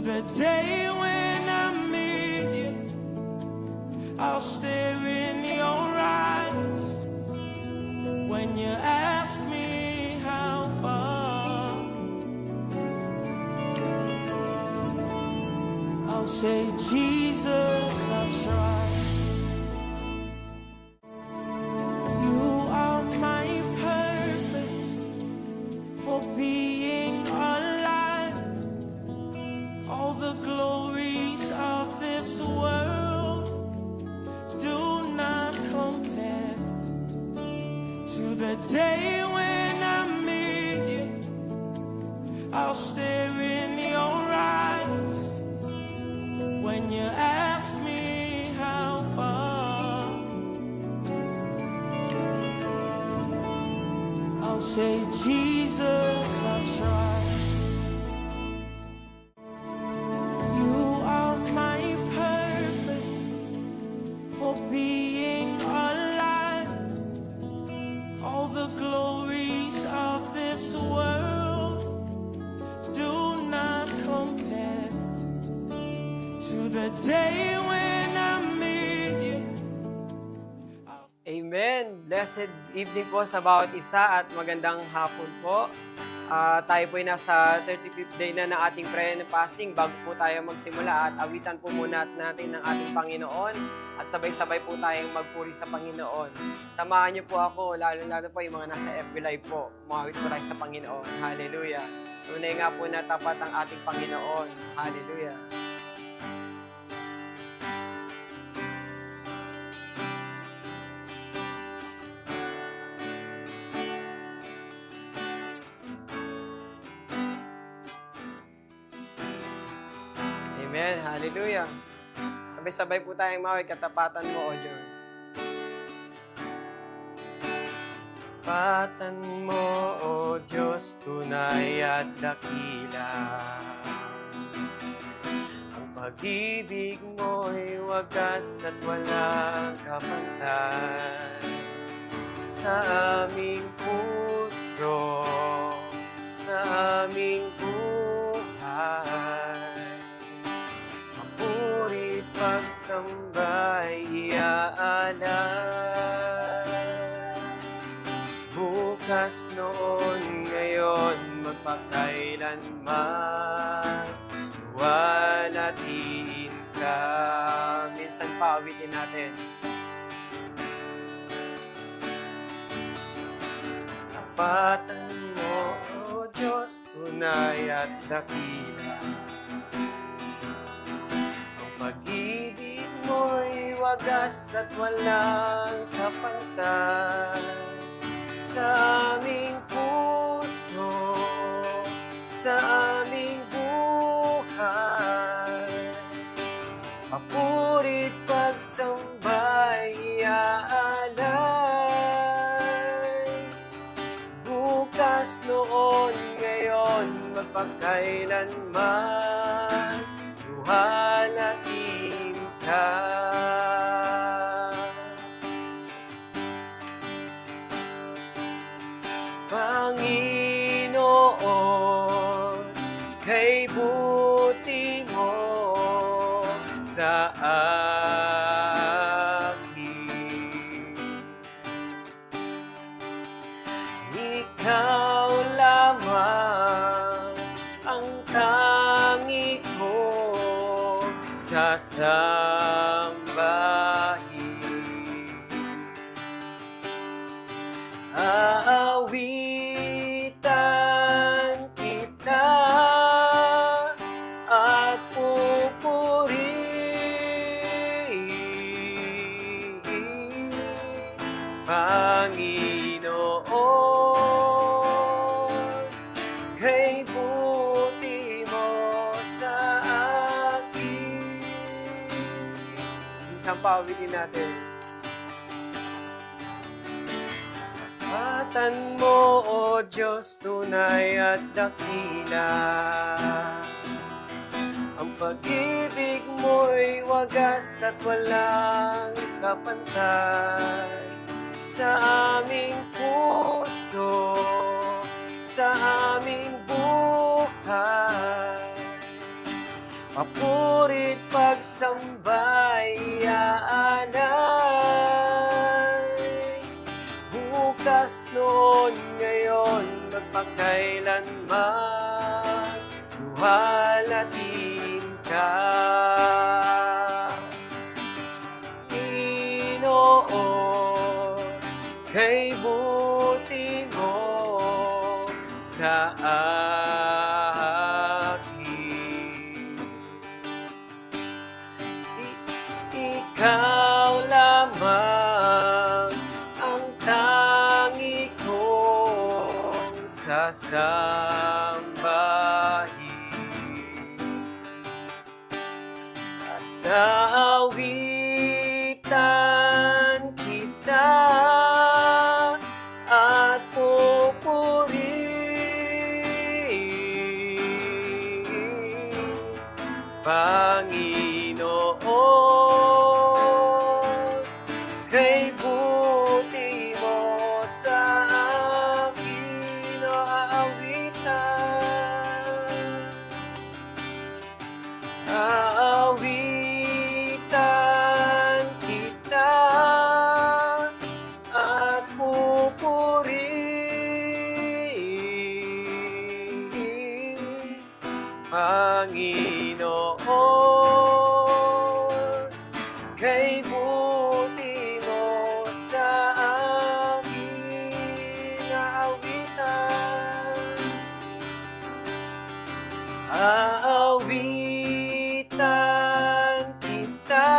the day when I meet you, I'll stare in your eyes when you ask me how far. I'll say, Jesus, I tried. You are my purpose for being alive. All the glories of this world do not compare to the day when I meet you. I'll stare in your eyes when you ask me how far. I'll say, Jesus, I tried. You are my purpose for being alive. All the glories of this world do not compare to the day when I meet you. Amen! Blessed evening po sa bawat isa at magandang hapon po. Tayo po ay nasa 35th day na ng ating prayer and fasting. Bago po tayo magsimula at awitan po muna natin ng ating Panginoon at sabay-sabay po tayong magpuri sa Panginoon. Samahan niyo po ako, lalo-lalo po yung mga nasa FB Live po. Umawit po tayo sa Panginoon. Hallelujah! Tunay nga po na tapat ang ating Panginoon. Hallelujah! Amen. Hallelujah. Sabay-sabay po tayong mawag katapatan mo, O Diyos. Katapatan mo, O Diyos, tunay at dakila. Ang pag-ibig mo'y wagas at walang kapantay. Sa aming puso, sa aming buhay, pagsambay iaalay. Bukas, noon, ngayon, magpakailanman, luwalhatiin ka. Minsan pa, awitin natin. Tapatan mo, O Diyos, tunay at dakila. Pag-ibig mo'y wagas at walang kapantay. Sa aming puso, sa aming buhay, papuri't pagsambay iaalay. Bukas, noon, ngayon, magpakailanman, luwalhatiin ka. Panginoon, kay buti mo sa akin. Ikaw lamang ang tangi ko sasambahin. Aawitan kita at pupurihin, Panginoon, kay buti mo sa akin. Minsan pa, awitin natin. Tapatan mo, O Diyos, tunay at dakila. Ang pag-ibig mo'y wagas at walang kapantay. Sa aming puso, sa aming buhay, Papurit pagsambay aanay, bukas noon ngayon magpakailanman, luwalhatin ka. Ginoo, kay buti mo sa akin. Ikaw lamang ang tangi kong sasambahin. At naawitan kita at pupurihin, Panginoon, kay buti mo sa akin o aawitan kita at pupurihin, Panginoon, kay buti mo sa akin aawitan. Aawitan kita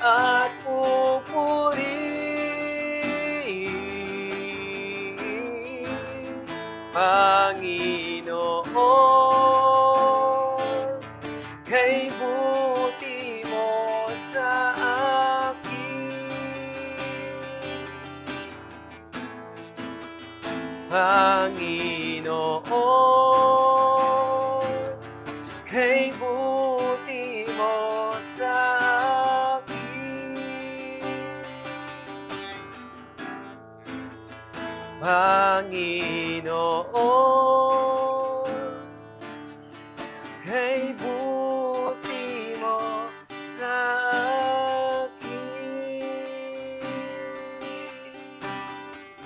at pupurihin, Panginoon, kay buti mo sa akin. Panginoon, kay buti mo sa akin. Panginoon, kay buti mo sa akin.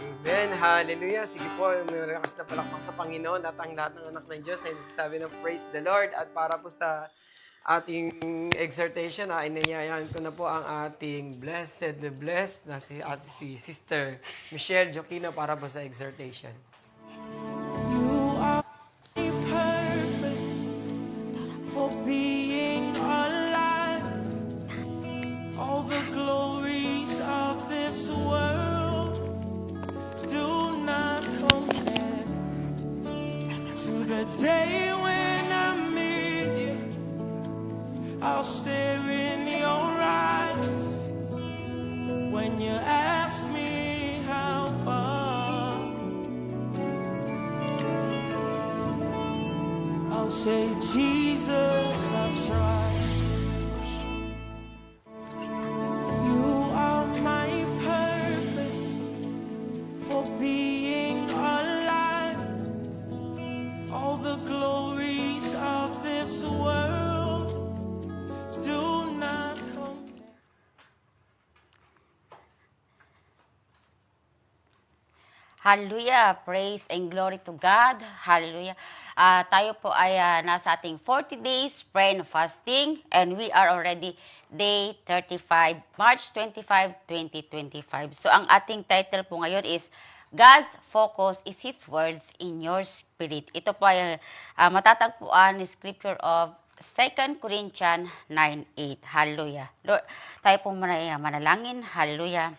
Amen. Hallelujah. Sige po, may lakas na palakpak sa Panginoon at ang lahat ng anak ng Diyos ay nagsasabi ng praise the Lord. At para po sa ating exhortation, inanyayahan ko na po ang ating blessed na si Sister Michelle Joquino para po sa exhortation. You are my purpose for being alive. All the glories of this world do not compare to the day when I meet you. I'll stare in your eyes when you ask me how far. I'll say, Jesus, I tried. You are my purpose for being alive. All the glories of this world do not compare. Hallelujah! Praise and glory to God. Hallelujah! Tayo po ay nasa ating 40 days prayer and fasting and we are already day 35, March 25, 2025. So ang ating title po ngayon is God's focus is His words in your spirit. Ito po ay matatagpuan ni scripture of 2 Corinthians 9:8. Hallelujah! Lord, tayo po muna ay manalangin. Hallelujah!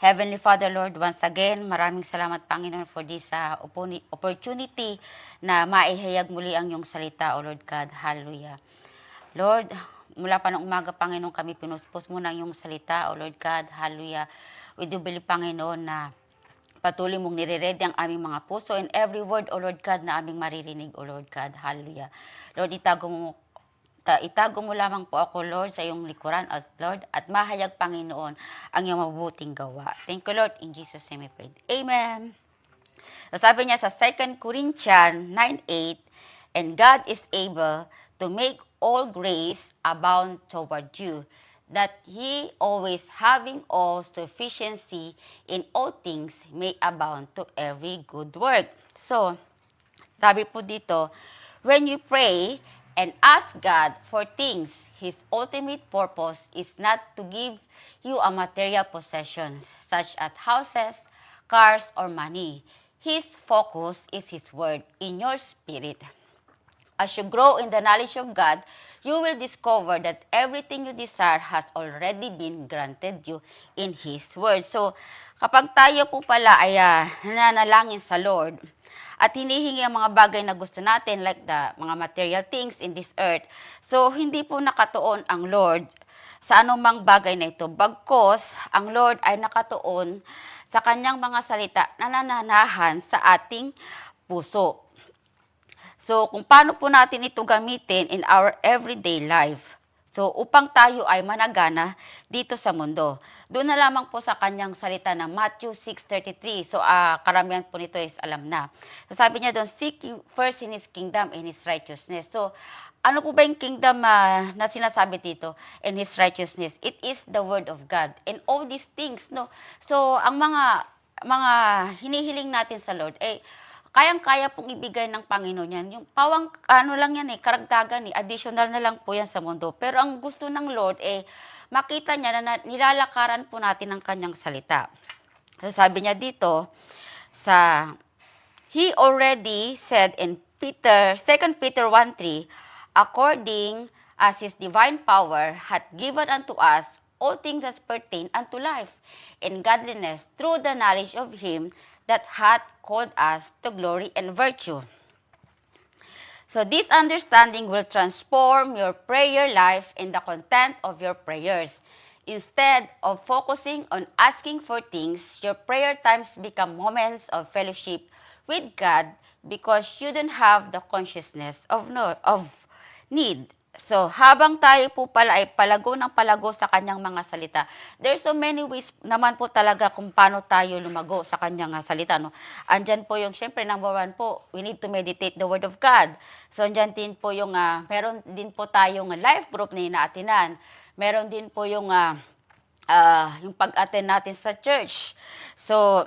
Heavenly Father, Lord, once again, maraming salamat, Panginoon, for this opportunity na maihayag muli ang iyong salita, O Lord God. Hallelujah. Lord, mula pa ng umaga, Panginoon, kami pinuspos mo ng iyong salita, O Lord God. Hallelujah. We do believe, Panginoon, na patuloy mong nire-ready ang aming mga puso and every word, O Lord God, na aming maririnig, O Lord God. Hallelujah. Lord, itago mo lamang po ako, Lord, sa iyong likuran, at Lord, at mahayag, Panginoon, ang iyong mabuting gawa. Thank you, Lord. In Jesus' name we pray. Amen. So, sabi niya sa 2 Corinthians 9:8, And God is able to make all grace abound toward you, that ye always having all sufficiency in all things may abound to every good work. So, sabi po dito, when you pray and ask God for things, His ultimate purpose is not to give you a material possessions such as houses, cars, or money. His focus is His Word in your spirit. As you grow in the knowledge of God, you will discover that everything you desire has already been granted you in His Word. So, kapag tayo po pala ay nananalangin sa Lord, at hinihingi ang mga bagay na gusto natin, like the mga material things in this earth, so hindi po nakatuon ang Lord sa anumang bagay na ito. Bagkos, ang Lord ay nakatuon sa kanyang mga salita na nananahan sa ating puso. So, kung paano po natin ito gamitin in our everyday life. So, upang tayo ay managana dito sa mundo. Doon na lamang po sa kanyang salita ng Matthew 6:33. So, karamihan po nito is alam na. So, sabi niya doon, seek you first in His kingdom and His righteousness. So, ano po ba yung kingdom na sinasabi dito? And His righteousness. It is the Word of God. And all these things, no? So, ang mga hinihiling natin sa Lord, kayang-kaya pong ibigay ng Panginoon yan. Yung pawang, lang yan karagdagan additional na lang po yan sa mundo. Pero ang gusto ng Lord, makita niya na nilalakaran po natin ang kanyang salita. So sabi niya dito, He already said in 2 Peter 1:3, according as His divine power hath given unto us all things that pertain unto life and godliness through the knowledge of Him that hath called us to glory and virtue. So this understanding will transform your prayer life and the content of your prayers. Instead of focusing on asking for things, your prayer times become moments of fellowship with God because you don't have the consciousness of need. So, habang tayo po pala ay palago ng palago sa kanyang mga salita, there's so many ways naman po talaga kung paano tayo lumago sa kanyang salita. No? Andyan po yung, syempre, number 1 po, we need to meditate the Word of God. So, andyan din po yung, meron din po tayong life group na inaatinan. Meron din po yung pag-attend natin sa church. So,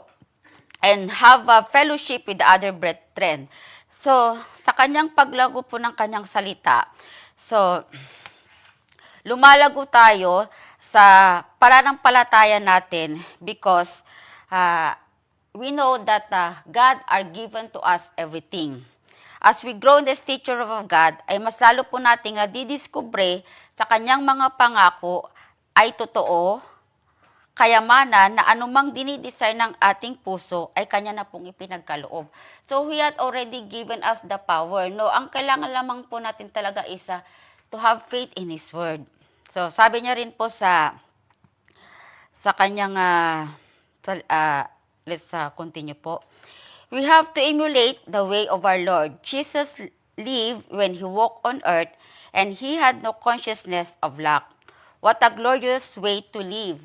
and have a fellowship with the other brethren. So, sa kanyang paglago po ng kanyang salita, so, lumalago tayo sa pananampalataya natin because we know that God are given to us everything. As we grow in the stature of God, ay mas lalo po nating didiskubre sa kanyang mga pangako ay totoo, kayamanan na anumang dinidesire ng ating puso ay kanya na pong ipinagkaloob. So, He had already given us the power. No, ang kailangan lamang po natin talaga is to have faith in His Word. So, sabi niya rin po sa kanyang, let's continue po. We have to emulate the way of our Lord. Jesus lived when He walked on earth and He had no consciousness of lack. What a glorious way to live!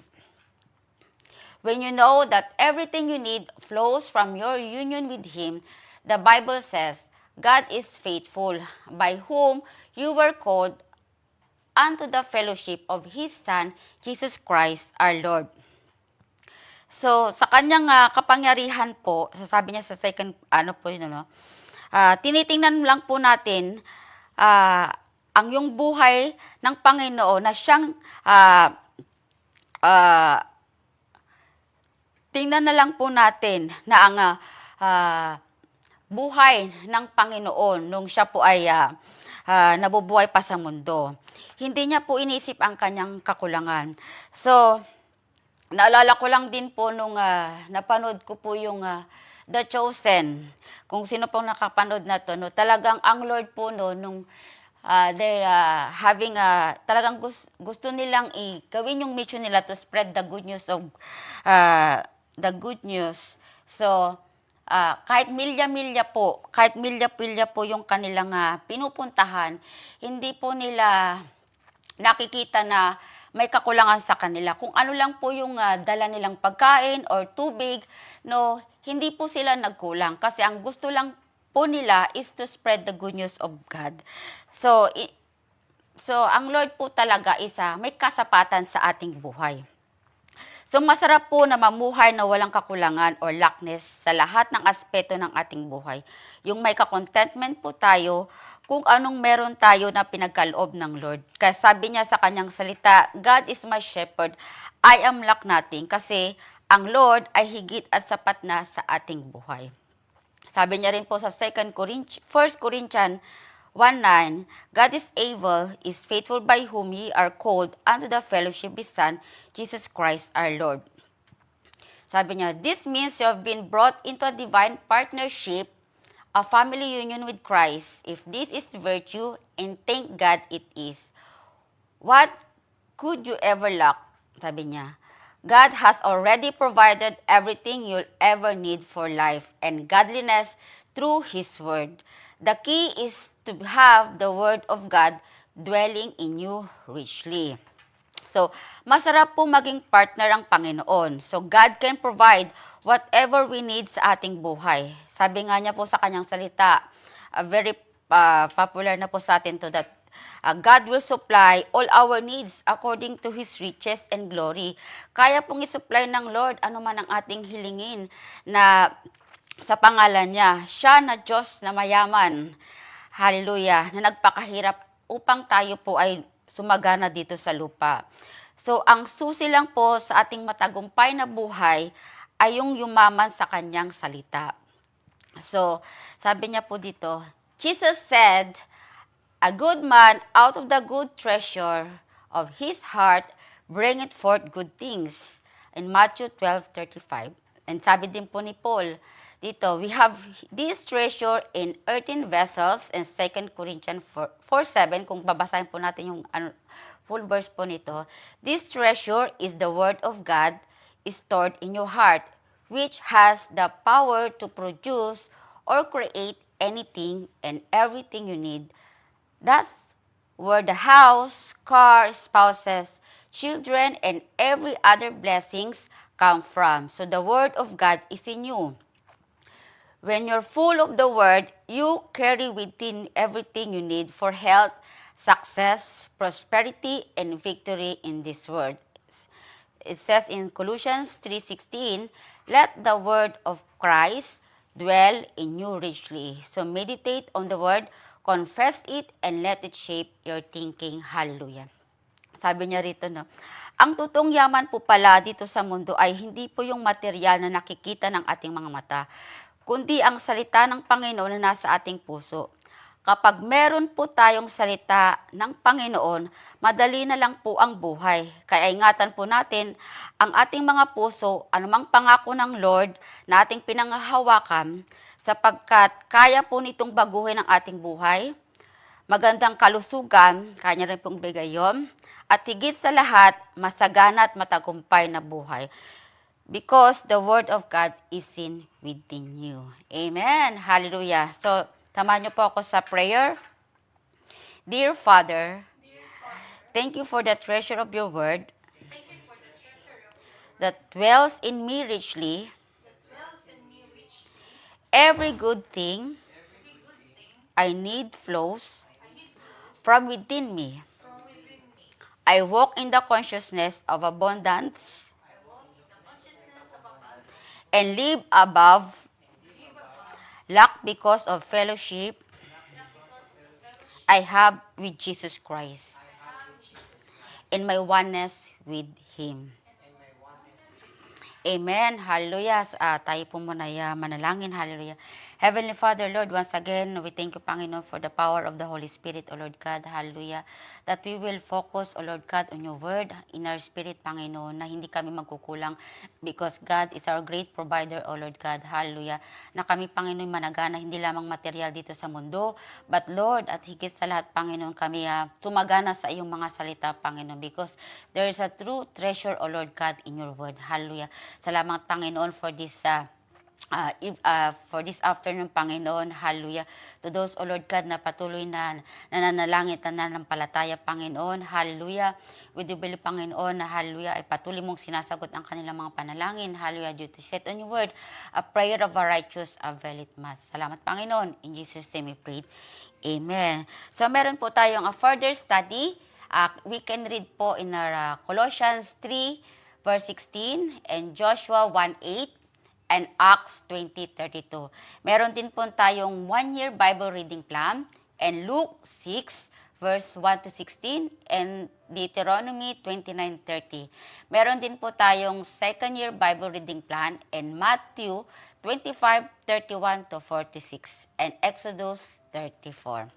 When you know that everything you need flows from your union with Him, the Bible says, God is faithful, by whom you were called unto the fellowship of His Son, Jesus Christ our Lord. So, sa kanyang kapangyarihan po, sasabi niya sa second, tinitingnan lang po natin ang yung buhay ng Panginoon na siyang tingnan na lang po natin na ang buhay ng Panginoon nung siya po ay nabubuhay pa sa mundo. Hindi niya po inisip ang kanyang kakulangan. So, naalala ko lang din po nung napanood ko po yung The Chosen. Kung sino pong nakapanood na to, no, talagang ang Lord po no, nung they're having talagang gusto nilang gawin yung mission nila to spread the good news of the good news. So, kahit milya-milya po yung kanilang pinupuntahan, hindi po nila nakikita na may kakulangan sa kanila. Kung ano lang po yung dala nilang pagkain or tubig, no, hindi po sila nagkulang. Kasi ang gusto lang po nila is to spread the good news of God. So, ang Lord po talaga may kasapatan sa ating buhay. So, masarap po na mamuhay na walang kakulangan or lackness sa lahat ng aspeto ng ating buhay. Yung may kakontentment po tayo kung anong meron tayo na pinagkaloob ng Lord. Kaya sabi niya sa kanyang salita, God is my shepherd, I am lack nothing. Kasi ang Lord ay higit at sapat na sa ating buhay. Sabi niya rin po sa 1 Corinthians 1:9, God is able, is faithful by whom ye are called unto the fellowship of His Son, Jesus Christ our Lord. Sabi niya, this means you have been brought into a divine partnership, a family union with Christ. If this is virtue, and thank God it is. What could you ever lack? Sabi niya, God has already provided everything you'll ever need for life and godliness through His Word. The key is to have the Word of God dwelling in you richly. So, masarap po maging partner ang Panginoon. So, God can provide whatever we need sa ating buhay. Sabi nga niya po sa kanyang salita, very popular na po sa atin to that, God will supply all our needs according to His riches and glory. Kaya pong isupply ng Lord ano man ang ating hilingin na sa pangalan niya. Siya na Diyos na mayaman. Hallelujah. Na nagpakahirap upang tayo po ay sumagana dito sa lupa. So, ang susi lang po sa ating matagumpay na buhay ay yung yumaman sa kanyang salita. So, sabi niya po dito, Jesus said, a good man out of the good treasure of his heart bringeth forth good things. In Matthew 12:35. And sabi din po ni Paul, dito, we have this treasure in earthen vessels in 2 Corinthians 4:7. Kung babasahin po natin yung full verse po nito, this treasure is the word of God stored in your heart, which has the power to produce or create anything and everything you need. That's where the house, car, spouses, children, and every other blessings come from. So the word of God is in you. When you're full of the Word, you carry within everything you need for health, success, prosperity, and victory in this world. It says in Colossians 3:16, let the Word of Christ dwell in you richly. So meditate on the Word, confess it, and let it shape your thinking. Hallelujah. Sabi niya rito, no, ang totoong yaman po pala dito sa mundo ay hindi po yung material na nakikita ng ating mga mata, kundi ang salita ng Panginoon na nasa ating puso. Kapag meron po tayong salita ng Panginoon, madali na lang po ang buhay. Kaya ingatan po natin ang ating mga puso, anumang pangako ng Lord na ating pinanghahawakan, sapagkat kaya po nitong baguhin ang ating buhay. Magandang kalusugan, kanya rin pong bigay yun. At higit sa lahat, masagana at matagumpay na buhay. Because the Word of God is in within you. Amen. Hallelujah. So, samahan niyo po ako sa prayer. Dear Father, thank you for the treasure of your Word that dwells in me richly. Every good thing I need flows from within me. I walk in the consciousness of abundance and live above lack because of fellowship I have with Jesus Christ in my oneness with Him. Amen. Hallelujah. Tayo po muna manalangin. Hallelujah. Heavenly Father, Lord, once again, we thank you, Panginoon, for the power of the Holy Spirit, O Lord God. Hallelujah. That we will focus, O Lord God, on your word in our spirit, Panginoon, na hindi kami magkukulang because God is our great provider, O Lord God. Hallelujah. Na kami, Panginoon, managana, hindi lamang material dito sa mundo, but Lord, at higit sa lahat, Panginoon, kami sumagana sa iyong mga salita, Panginoon, because there is a true treasure, O Lord God, in your word. Hallelujah. Salamat, Panginoon, for this for this afternoon, Panginoon, hallelujah. To those, O Lord God, na patuloy na nananalangin at nananampalataya, Panginoon, hallelujah. We do believe, Panginoon, na hallelujah, ay patuloy mong sinasagot ang kanilang mga panalangin, hallelujah, due to set on your word, a prayer of a righteous availeth much. Salamat, Panginoon. In Jesus' name we pray. Amen. So, meron po tayong a further study. We can read po in our Colossians 3, verse 16, and Joshua 1:8, and Acts 20:32. Meron din po tayong 1-year Bible reading plan, and Luke 6, verse 1 to 16, and Deuteronomy 29:30. Meron din po tayong 2nd-year Bible reading plan, and Matthew 25:31 to 46, and Exodus 34.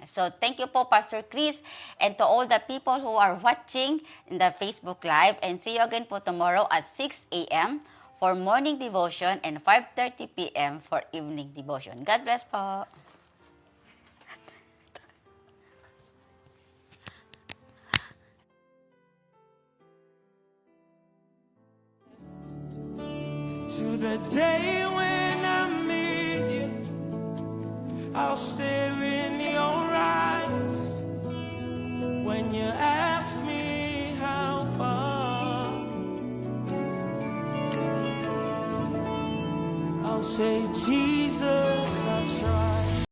So, thank you po, Pastor Chris, and to all the people who are watching in the Facebook Live, and see you again po tomorrow at 6 a.m. for morning devotion and 5:30 p.m. for evening devotion. God bless po. To the day when I meet you, I'll stare in your eyes. When you ask me how far, I'll say, Jesus.